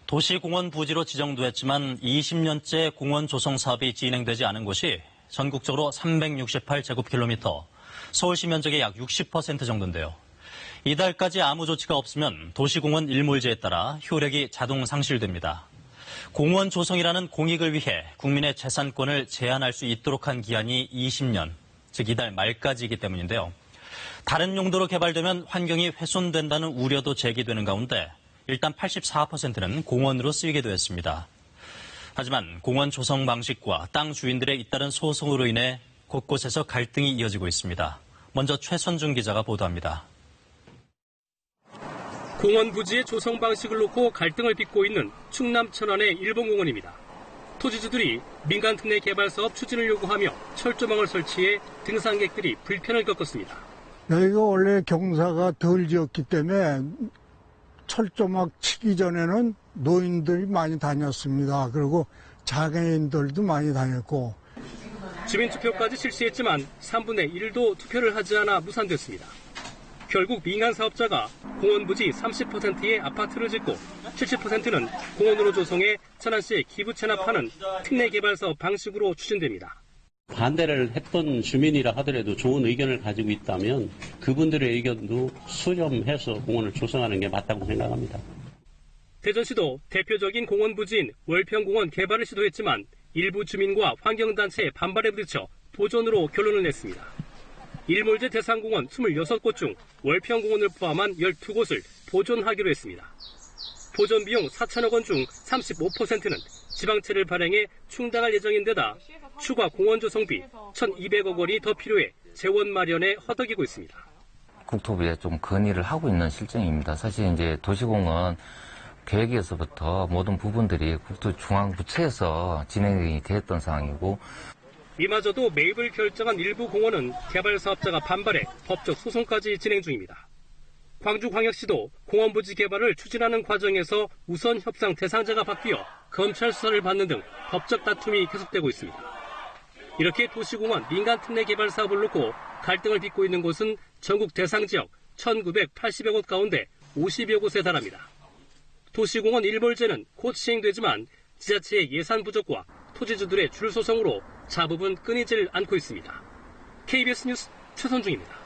도시공원 부지로 지정도 했지만 20년째 공원 조성 사업이 진행되지 않은 곳이 전국적으로 368제곱킬로미터, 서울시 면적의 약 60% 정도인데요. 이달까지 아무 조치가 없으면 도시공원 일몰제에 따라 효력이 자동 상실됩니다. 공원 조성이라는 공익을 위해 국민의 재산권을 제한할 수 있도록 한 기한이 20년, 즉 이달 말까지이기 때문인데요. 다른 용도로 개발되면 환경이 훼손된다는 우려도 제기되는 가운데 일단 84%는 공원으로 쓰이게 되었습니다. 하지만 공원 조성 방식과 땅 주인들의 잇따른 소송으로 인해 곳곳에서 갈등이 이어지고 있습니다. 먼저 최선중 기자가 보도합니다. 공원 부지의 조성 방식을 놓고 갈등을 빚고 있는 충남 천안의 일본공원입니다. 토지주들이 민간 특례 개발 사업 추진을 요구하며 철조망을 설치해 등산객들이 불편을 겪었습니다. 여기가 원래 경사가 덜 지었기 때문에 철조망 치기 전에는 노인들이 많이 다녔습니다. 그리고 장애인들도 많이 다녔고. 주민투표까지 실시했지만 3분의 1도 투표를 하지 않아 무산됐습니다. 결국 민간 사업자가 공원 부지 30%의 아파트를 짓고 70%는 공원으로 조성해 천안시에 기부 체납하는 특례 개발 사업 방식으로 추진됩니다. 반대를 했던 주민이라 하더라도 좋은 의견을 가지고 있다면 그분들의 의견도 수렴해서 공원을 조성하는 게 맞다고 생각합니다. 대전시도 대표적인 공원 부지인 월평공원 개발을 시도했지만 일부 주민과 환경단체의 반발에 부딪혀 보존으로 결론을 냈습니다. 일몰제 대상공원 26곳 중 월평공원을 포함한 12곳을 보존하기로 했습니다. 보존 비용 4천억 원 중 35%는 지방채를 발행해 충당할 예정인 데다 추가 공원 조성비 1,200억 원이 더 필요해 재원 마련에 허덕이고 있습니다. 국토부에 좀 건의를 하고 있는 실정입니다. 사실 이제 도시공원 계획에서부터 모든 부분들이 국토중앙부처에서 진행이 되었던 상황이고, 이마저도 매입을 결정한 일부 공원은 개발 사업자가 반발해 법적 소송까지 진행 중입니다. 광주광역시도 공원 부지 개발을 추진하는 과정에서 우선 협상 대상자가 바뀌어 검찰 수사를 받는 등 법적 다툼이 계속되고 있습니다. 이렇게 도시공원 민간 특례 개발 사업을 놓고 갈등을 빚고 있는 곳은 전국 대상 지역 1,980여 곳 가운데 50여 곳에 달합니다. 도시공원 일몰제는 곧 시행되지만 지자체의 예산 부족과 토지주들의 줄 소송으로 자부분 끊이질 않고 있습니다. KBS 뉴스 최선중입니다.